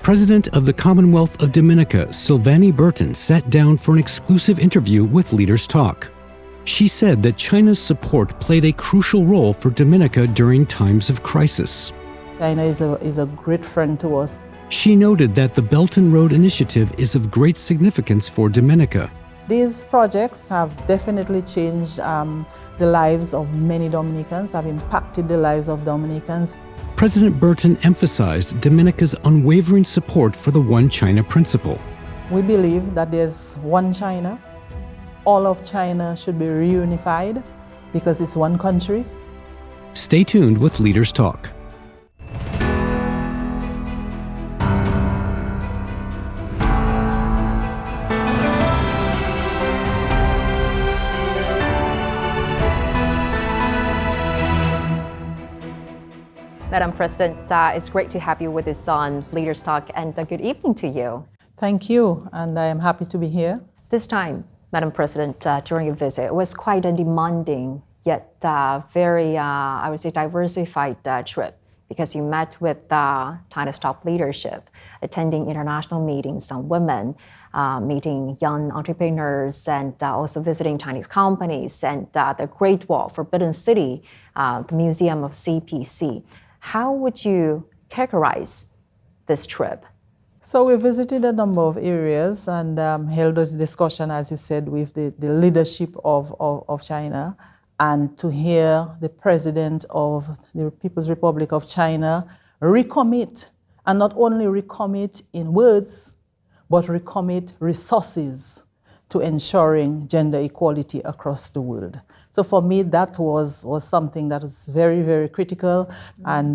President of the Commonwealth of Dominica, Sylvanie Burton, sat down for an exclusive interview with Leaders Talk. She said that China's support played a crucial role for Dominica during times of crisis. China is a great friend to us. She noted that the Belt and Road Initiative is of great significance for Dominica. These projects have definitely changed the lives of many Dominicans, have impacted the lives of Dominicans. President Burton emphasized Dominica's unwavering support for the One China principle. We believe that there's one China. All of China should be reunified because it's one country. Stay tuned with Leaders Talk. Madam President, it's great to have you with us on Leaders Talk, and good evening to you. Thank you, and I am happy to be here. This time, Madam President, during your visit, it was quite a demanding yet very, I would say, diversified trip, because you met with China's top leadership, attending international meetings on women, meeting young entrepreneurs, and also visiting Chinese companies, and the Great Wall, Forbidden City, the Museum of CPC. How would you characterize this trip? So we visited a number of areas and held a discussion, as you said, with the leadership of China, and to hear the president of the People's Republic of China recommit, and not only recommit in words, but recommit resources to ensuring gender equality across the world. So for me, that was something that was very, very critical. And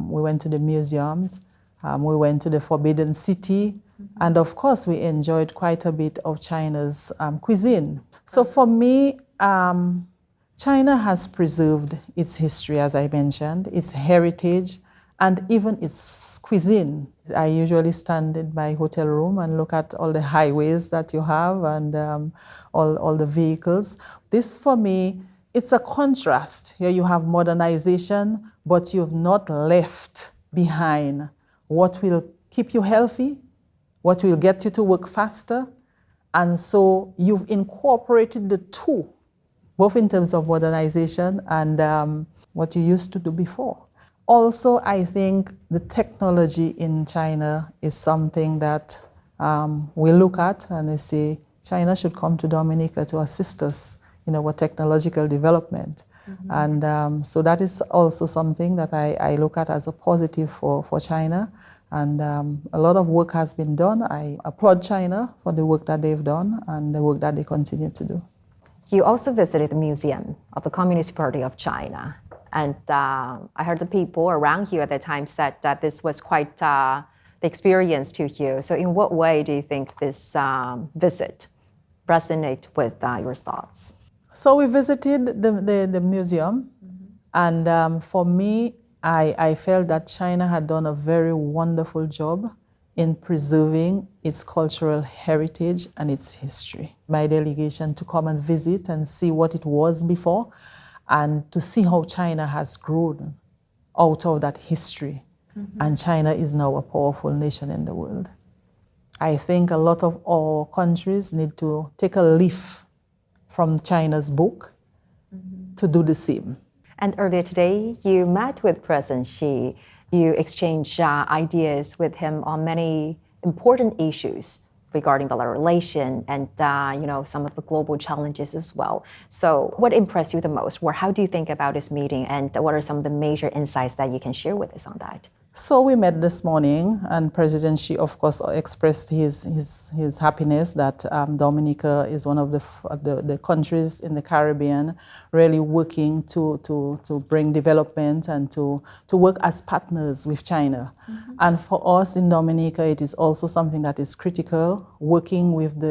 we went to the museums, we went to the Forbidden City, and of course, we enjoyed quite a bit of China's cuisine. So for me, China has preserved its history, as I mentioned, its heritage, and even its cuisine. I usually stand in my hotel room and look at all the highways that you have and all the vehicles. This, for me, it's a contrast. Here you have modernization, but you've not left behind what will keep you healthy, what will get you to work faster. And so you've incorporated the two, both in terms of modernization and what you used to do before. Also, I think the technology in China is something that we look at and we say, China should come to Dominica to assist us in our technological development. And so that is also something that I look at as a positive for China. And a lot of work has been done. I applaud China for the work that they've done and the work that they continue to do. You also visited the Museum of the Communist Party of China. And I heard the people around you at that time said that this was quite the experience to you. So in what way do you think this visit resonate with your thoughts? So we visited the museum, and for me, I felt that China had done a very wonderful job in preserving its cultural heritage and its history. My delegation to come and visit and see what it was before, and to see how China has grown out of that history. And China is now a powerful nation in the world. I think a lot of our countries need to take a leaf from China's book to do the same. And earlier today, you met with President Xi. You exchanged ideas with him on many important issues regarding bilateral relation and some of the global challenges as well. So what impressed you the most, or how do you think about this meeting, and what are some of the major insights that you can share with us on that? So we met this morning, and President Xi, of course, expressed his happiness that Dominica is one of the countries in the Caribbean really working to bring development and to work as partners with China. And for us in Dominica, it is also something that is critical, working with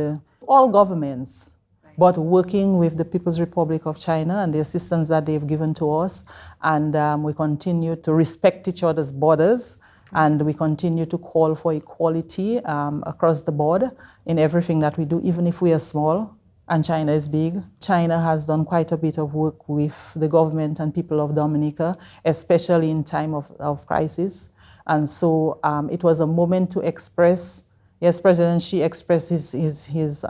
all governments, but working with the People's Republic of China and the assistance that they've given to us. And we continue to respect each other's borders, and we continue to call for equality across the board in everything that we do, even if we are small and China is big. China has done quite a bit of work with the government and people of Dominica, especially in time of crisis. And so it was a moment to express, yes, President Xi expressed his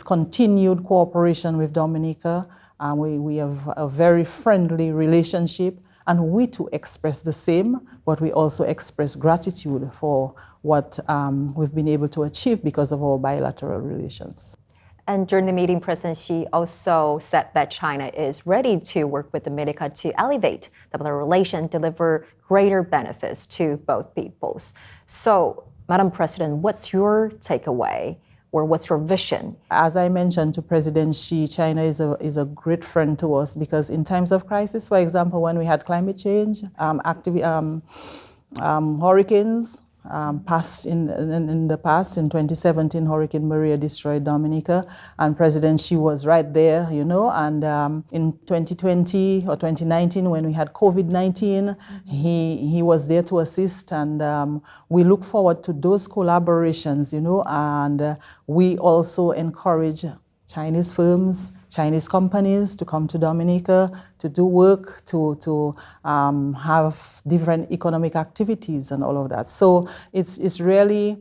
continued cooperation with Dominica. We have a very friendly relationship, and we too express the same, but we also express gratitude for what we've been able to achieve because of our bilateral relations. And during the meeting, President Xi also said that China is ready to work with Dominica to elevate the bilateral relation, deliver greater benefits to both peoples. So, Madam President, what's your takeaway, or what's your vision? As I mentioned to President Xi, China is a great friend to us, because in times of crisis, for example, when we had climate change, hurricanes, in the past, in 2017, Hurricane Maria destroyed Dominica, and President Xi was right there, you know, and in 2020 or 2019, when we had COVID-19, he was there to assist, and we look forward to those collaborations, you know, and we also encourage Chinese firms, Chinese companies to come to Dominica to do work, to have different economic activities and all of that. So it's really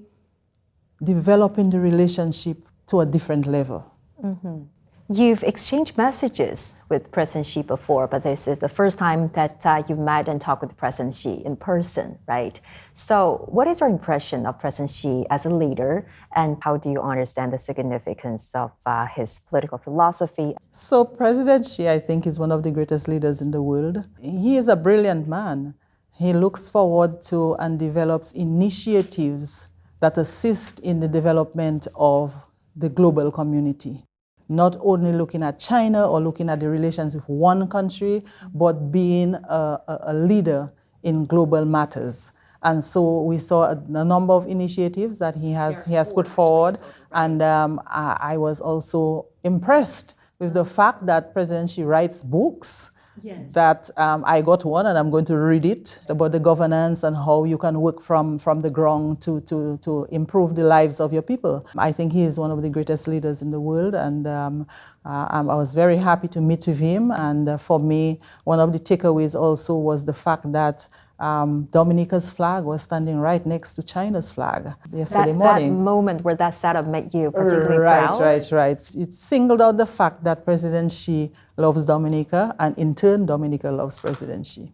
developing the relationship to a different level. Mm-hmm. You've exchanged messages with President Xi before, but this is the first time that you've met and talked with President Xi in person, right? So what is your impression of President Xi as a leader, and how do you understand the significance of his political philosophy? So President Xi, I think, is one of the greatest leaders in the world. He is a brilliant man. He looks forward to and develops initiatives that assist in the development of the global community. Not only looking at China or looking at the relations with one country, but being a leader in global matters. And so we saw a number of initiatives that he has put forward, and I was also impressed with the fact that President Xi writes books. Yes. That I got one, and I'm going to read it, about the governance and how you can work from the ground to improve the lives of your people. I think he is one of the greatest leaders in the world, and I was very happy to meet with him. And for me, one of the takeaways also was the fact that Dominica's flag was standing right next to China's flag yesterday morning. That moment where that setup made you particularly proud? Right. It singled out the fact that President Xi loves Dominica, and in turn, Dominica loves President Xi.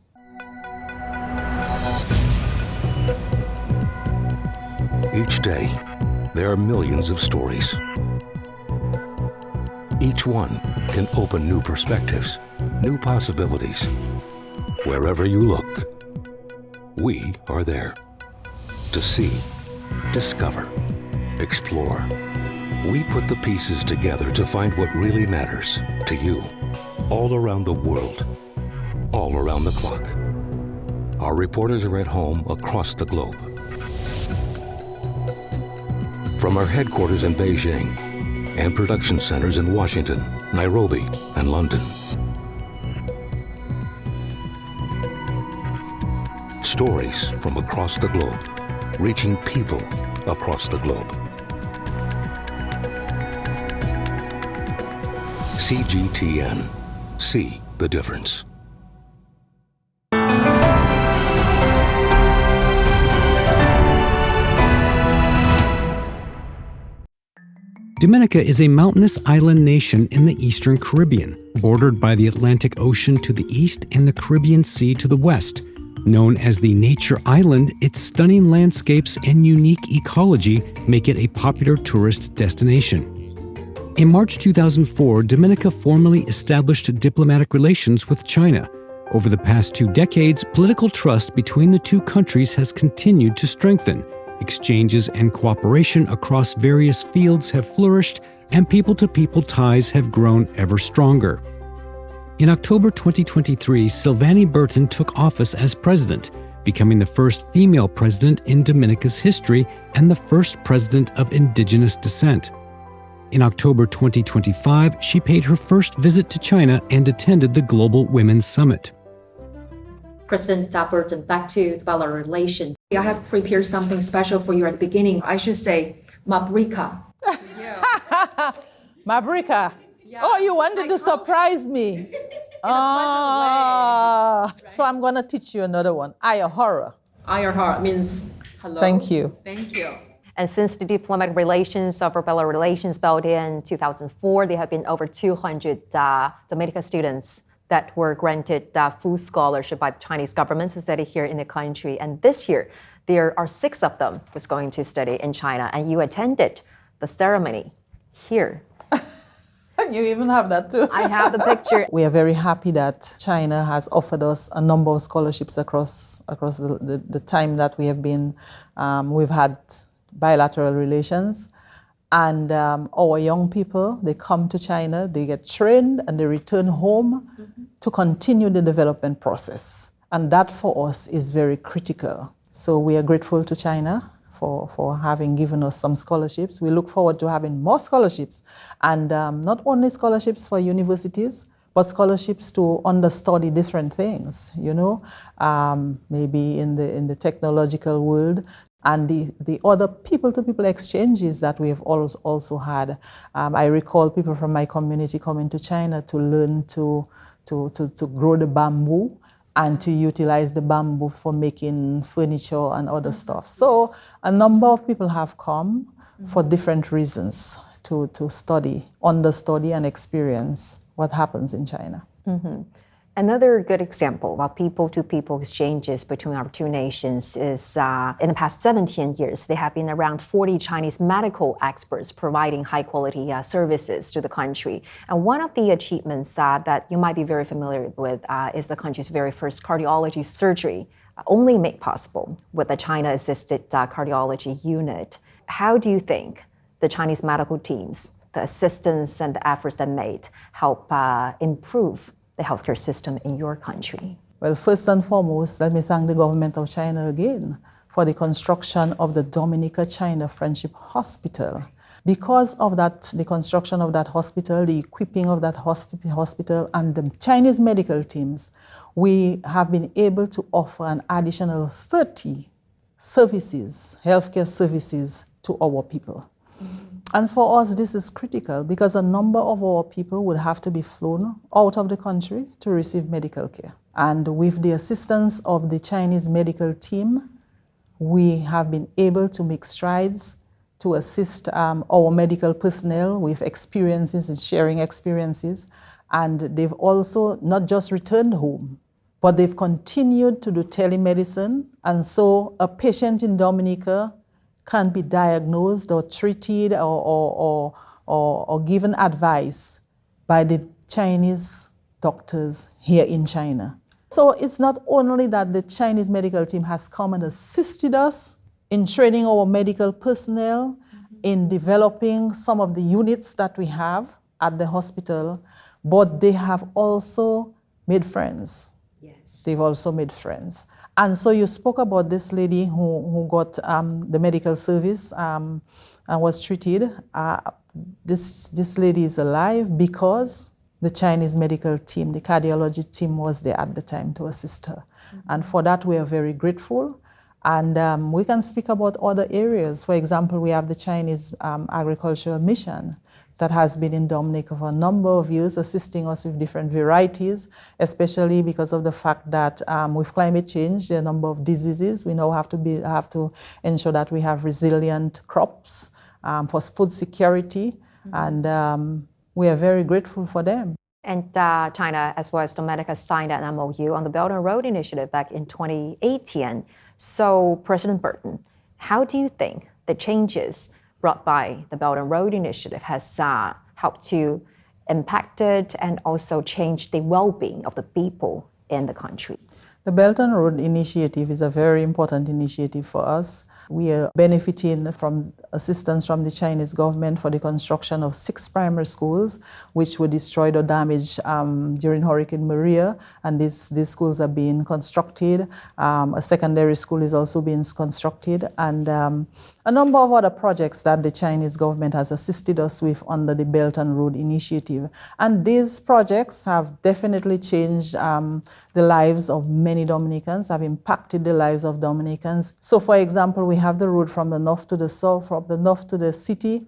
Each day, there are millions of stories. Each one can open new perspectives, new possibilities. Wherever you look, we are there to see, discover, explore. We put the pieces together to find what really matters to you, all around the world, all around the clock. Our reporters are at home across the globe. From our headquarters in Beijing and production centers in Washington, Nairobi, and London. Stories from across the globe, reaching people across the globe. CGTN. See the difference. Dominica is a mountainous island nation in the Eastern Caribbean, bordered by the Atlantic Ocean to the east and the Caribbean Sea to the west. Known as the Nature Island, its stunning landscapes and unique ecology make it a popular tourist destination. In March 2004, Dominica formally established diplomatic relations with China. Over the past 2 decades, political trust between the two countries has continued to strengthen. Exchanges and cooperation across various fields have flourished, and people-to-people ties have grown ever stronger. In October 2023, Sylvanie Burton took office as president, becoming the first female president in Dominica's history and the first president of indigenous descent. In October 2025, she paid her first visit to China and attended the Global Women's Summit. President Burton, back to the bilateral relation. I have prepared something special for you at the beginning. I should say, Mabrika. Mabrika. Yeah. Oh, you wanted to surprise me. So I'm going to teach you another one. Ayahara. IRR means hello. Thank you. Thank you. And since the diplomatic relations of bilateral relations built in 2004, there have been over 200 Dominican students that were granted full scholarship by the Chinese government to study here in the country. And this year, there are 6 of them who's going to study in China. And you attended the ceremony here. You even have that too. I have the picture. We are very happy that China has offered us a number of scholarships across the time that we have been, we've had bilateral relations. And our young people, they come to China, they get trained, and they return home to continue the development process. And that for us is very critical. So we are grateful to China for having given us some scholarships. We look forward to having more scholarships, and not only scholarships for universities, but scholarships to understudy different things, you know, maybe in the technological world, and the other people-to-people exchanges that we have also had. I recall people from my community coming to China to learn to grow the bamboo and to utilize the bamboo for making furniture and other stuff. So a number of people have come for different reasons to study, understudy, and experience what happens in China. Another good example of people-to-people exchanges between our two nations is in the past 17 years, there have been around 40 Chinese medical experts providing high-quality services to the country. And one of the achievements that you might be very familiar with is the country's very first cardiology surgery, only made possible with a China-assisted cardiology unit. How do you think the Chinese medical teams, the assistance and the efforts they made help improve the healthcare system in your country? Well, first and foremost, let me thank the government of China again for the construction of the Dominica-China Friendship Hospital. Because of that, the construction of that hospital, the equipping of that hospital, and the Chinese medical teams, we have been able to offer an additional 30 services, healthcare services, to our people. And for us, this is critical because a number of our people would have to be flown out of the country to receive medical care. And with the assistance of the Chinese medical team, we have been able to make strides to assist our medical personnel with experiences and sharing experiences. And they've also not just returned home, but they've continued to do telemedicine. And so a patient in Dominica can be diagnosed or treated or given advice by the Chinese doctors here in China. So it's not only that the Chinese medical team has come and assisted us in training our medical personnel, in developing some of the units that we have at the hospital, but they have also made friends. Yes. They've also made friends. And so you spoke about this lady who got the medical service and was treated. This lady is alive because the Chinese medical team, the cardiology team, was there at the time to assist her. And for that, we are very grateful. And we can speak about other areas. For example, we have the Chinese agricultural mission that has been in Dominica for a number of years, assisting us with different varieties, especially because of the fact that with climate change, there are a number of diseases. We now have to ensure that we have resilient crops for food security, and we are very grateful for them. And China, as well as Dominica, signed an MOU on the Belt and Road Initiative back in 2018. So, President Burton, how do you think the changes brought by the Belt and Road Initiative has helped to impact it and also change the well-being of the people in the country? The Belt and Road Initiative is a very important initiative for us. We are benefiting from assistance from the Chinese government for the construction of 6 primary schools, which were destroyed or damaged during Hurricane Maria, and these schools are being constructed. A secondary school is also being constructed, and a number of other projects that the Chinese government has assisted us with under the Belt and Road Initiative. And these projects have definitely changed the lives of many Dominicans, have impacted the lives of Dominicans. So, for example, we have the road from the north to the south, from the north to the city.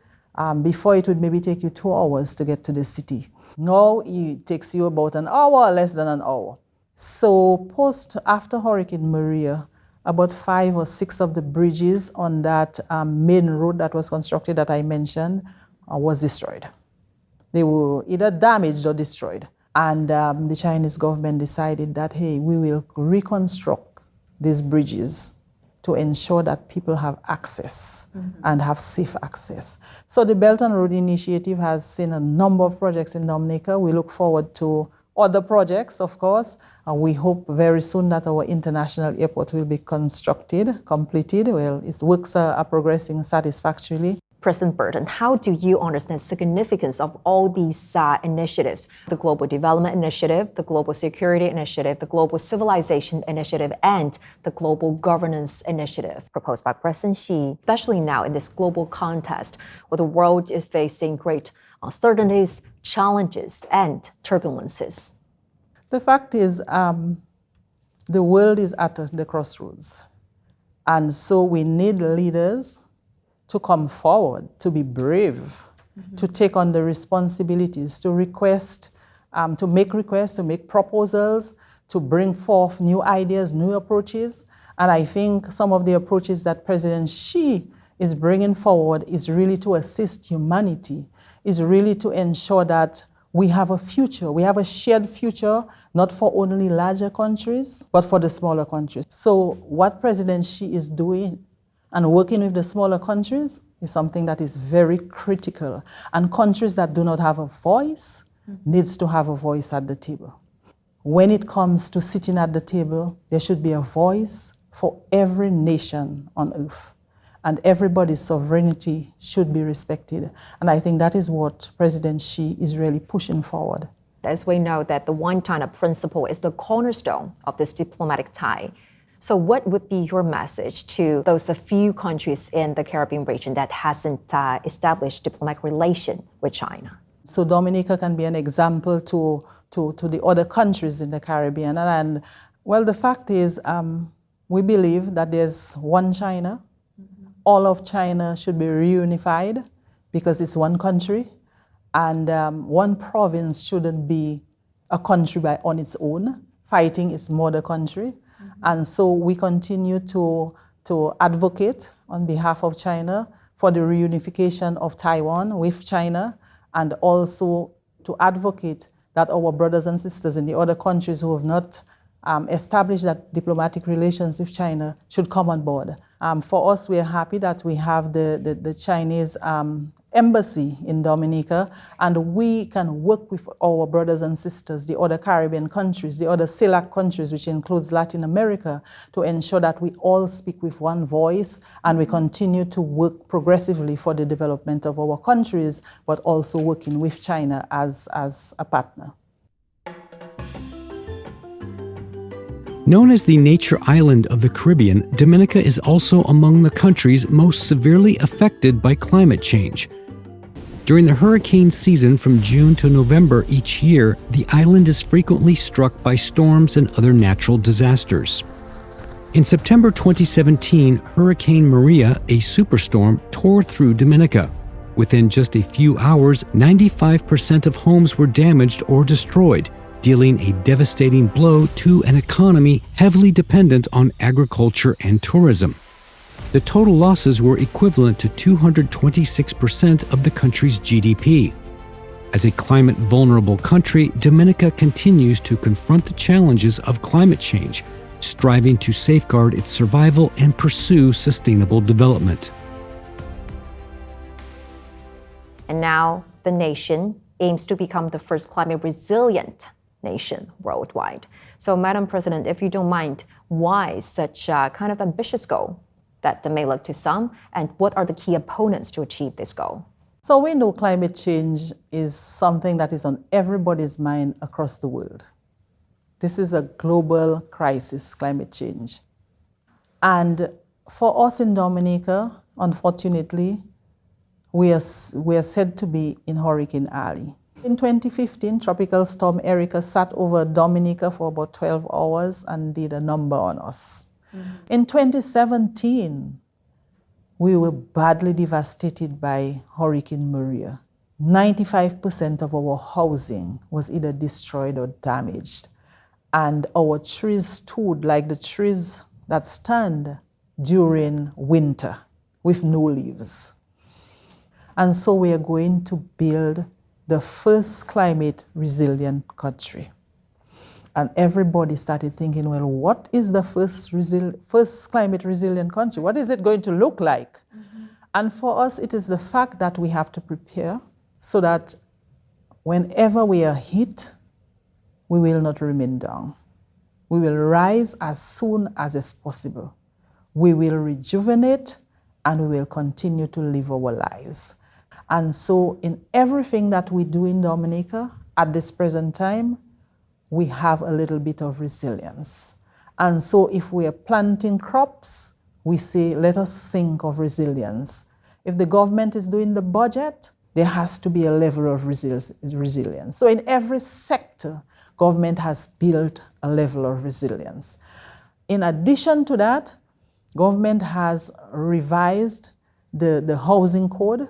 Before, it would maybe take you 2 hours to get to the city. Now it takes you about an hour or less than an hour. So after Hurricane Maria, about 5 or 6 of the bridges on that main road that was constructed that I mentioned was destroyed. They were either damaged or destroyed. And the Chinese government decided that, hey, we will reconstruct these bridges to ensure that people have access and have safe access. So the Belt and Road Initiative has seen a number of projects in Dominica. We look forward to other projects, of course. We hope very soon that our international airport will be completed. Well, its works are progressing satisfactorily. President Burton, how do you understand the significance of all these initiatives? The Global Development Initiative, the Global Security Initiative, the Global Civilization Initiative, and the Global Governance Initiative proposed by President Xi, especially now in this global context where the world is facing great uncertainties, challenges, and turbulences. The fact is, the world is at the crossroads. And so we need leaders to come forward, to be brave, to take on the responsibilities, to request, to make requests, to make proposals, to bring forth new ideas, new approaches. And I think some of the approaches that President Xi is bringing forward is really to assist humanity, is really to ensure that we have a future. We have a shared future, not for only larger countries, but for the smaller countries. So what President Xi is doing and working with the smaller countries is something that is very critical. And countries that do not have a voice needs to have a voice at the table. When it comes to sitting at the table, there should be a voice for every nation on earth. And everybody's sovereignty should be respected. And I think that is what President Xi is really pushing forward. As we know that the One China principle is the cornerstone of this diplomatic tie. So what would be your message to those few countries in the Caribbean region that hasn't established diplomatic relation with China? So Dominica can be an example to the other countries in the Caribbean. And well, the fact is, we believe that there's one China. All of China should be reunified because it's one country. And one province shouldn't be a country on its own, fighting its mother country. And so we continue to advocate on behalf of China for the reunification of Taiwan with China, and also to advocate that our brothers and sisters in the other countries who have not established that diplomatic relations with China should come on board. For us, we are happy that we have the Chinese embassy in Dominica, and we can work with our brothers and sisters, the other Caribbean countries, the other CELAC countries, which includes Latin America, to ensure that we all speak with one voice and we continue to work progressively for the development of our countries, but also working with China as a partner. Known as the nature island of the Caribbean, Dominica is also among the countries most severely affected by climate change. During the hurricane season from June to November each year, the island is frequently struck by storms and other natural disasters. In September 2017, Hurricane Maria, a superstorm, tore through Dominica. Within just a few hours, 95% of homes were damaged or destroyed, dealing a devastating blow to an economy heavily dependent on agriculture and tourism. The total losses were equivalent to 226% of the country's GDP. As a climate-vulnerable country, Dominica continues to confront the challenges of climate change, striving to safeguard its survival and pursue sustainable development. And now the nation aims to become the first climate-resilient nation worldwide. So, Madam President, if you don't mind, why such a kind of ambitious goal that may look to some, and what are the key opponents to achieve this goal? So we know climate change is something that is on everybody's mind across the world. This is a global crisis, climate change. And for us in Dominica, unfortunately, we are said to be in Hurricane Alley. In 2015, Tropical Storm Erica sat over Dominica for about 12 hours and did a number on us. In 2017, we were badly devastated by Hurricane Maria. 95% of our housing was either destroyed or damaged. And our trees stood like the trees that stand during winter with no leaves. And so we are going to build the first climate resilient country. And everybody started thinking, well, what is the first climate resilient country? What is it going to look like? Mm-hmm. And for us, it is the fact that we have to prepare so that whenever we are hit, we will not remain down. We will rise as soon as is possible. We will rejuvenate and we will continue to live our lives. And so in everything that we do in Dominica at this present time, we have a little bit of resilience. And so if we are planting crops, we say, let us think of resilience. If the government is doing the budget, there has to be a level of resilience. So in every sector, government has built a level of resilience. In addition to that, government has revised the housing code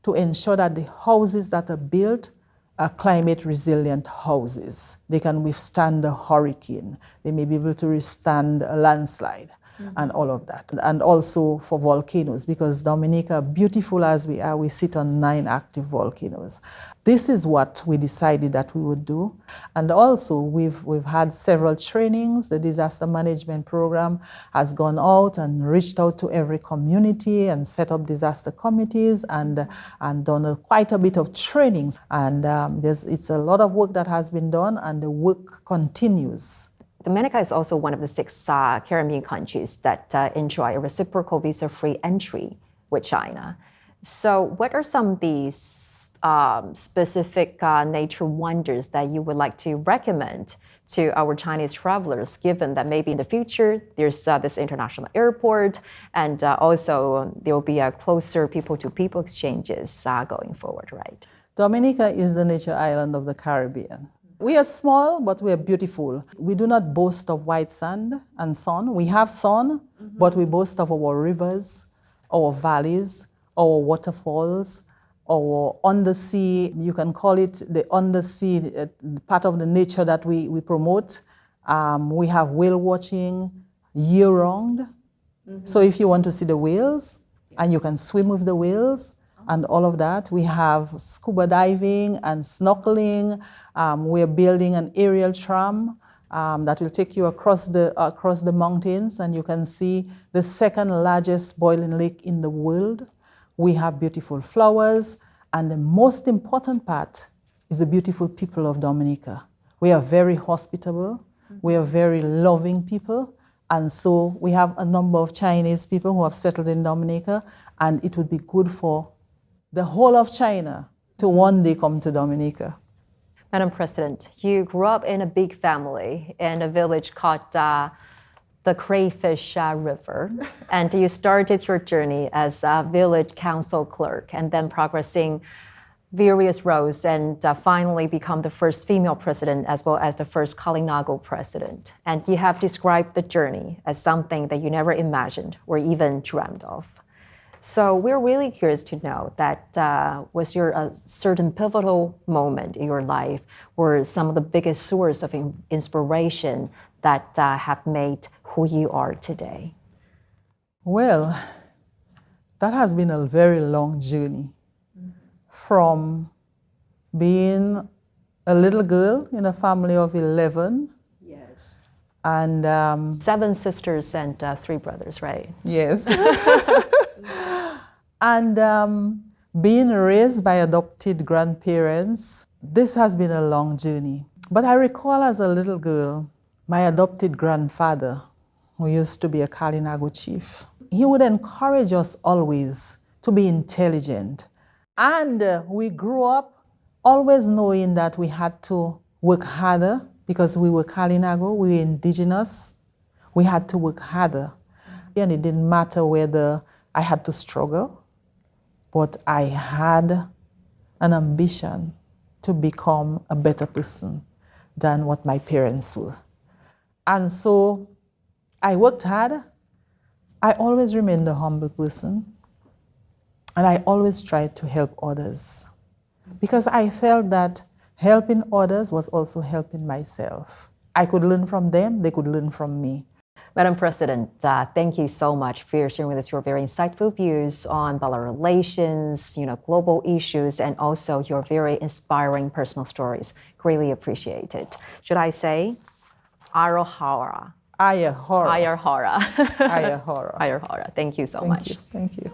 to ensure that the houses that are built are climate resilient houses. They can withstand a hurricane. They may be able to withstand a landslide. And all of that. And also for volcanoes, because Dominica, beautiful as we are, we sit on 9 active volcanoes. This is what we decided that we would do. And also we've had several trainings. The disaster management program has gone out and reached out to every community and set up disaster committees and done quite a bit of trainings. And it's a lot of work that has been done and the work continues. Dominica is also one of the 6 Caribbean countries that enjoy a reciprocal visa-free entry with China. So what are some of these specific nature wonders that you would like to recommend to our Chinese travelers, given that maybe in the future there's this international airport and also there will be a closer people-to-people exchanges going forward, right? Dominica is the nature island of the Caribbean. We are small, but we are beautiful. We do not boast of white sand and sun. We have sun, but we boast of our rivers, our valleys, our waterfalls, our undersea, you can call it the undersea part of the nature that we promote. We have whale watching year-round. So if you want to see the whales, and you can swim with the whales, and all of that. We have scuba diving and snorkeling. We're building an aerial tram that will take you across the mountains, and you can see the 2nd largest boiling lake in the world. We have beautiful flowers, and the most important part is the beautiful people of Dominica. We are very hospitable. We are very loving people. And so we have a number of Chinese people who have settled in Dominica, and it would be good for the whole of China to one day come to Dominica. Madam President, you grew up in a big family in a village called the Crayfish River, and you started your journey as a village council clerk and then progressing various roles and finally become the first female president as well as the first Kalinago president. And you have described the journey as something that you never imagined or even dreamt of. So we're really curious to know that was your a certain pivotal moment in your life or some of the biggest source of inspiration that have made who you are today? Well, that has been a very long journey. From being a little girl in a family of 11. Yes. And 7 sisters and 3 brothers, right? Yes. And being raised by adopted grandparents, this has been a long journey. But I recall as a little girl, my adopted grandfather, who used to be a Kalinago chief, he would encourage us always to be intelligent. And we grew up always knowing that we had to work harder because we were Kalinago, we were indigenous. We had to work harder. And it didn't matter whether I had to struggle, but I had an ambition to become a better person than what my parents were. And so I worked hard. I always remained a humble person. And I always tried to help others because I felt that helping others was also helping myself. I could learn from them, they could learn from me. Madam President, thank you so much for sharing with us your very insightful views on bilateral relations, global issues, and also your very inspiring personal stories. Greatly appreciated. Should I say, Arohara? Ayahara. Ayahara. Ayahara. Ayahara. Thank you so much. Thank you.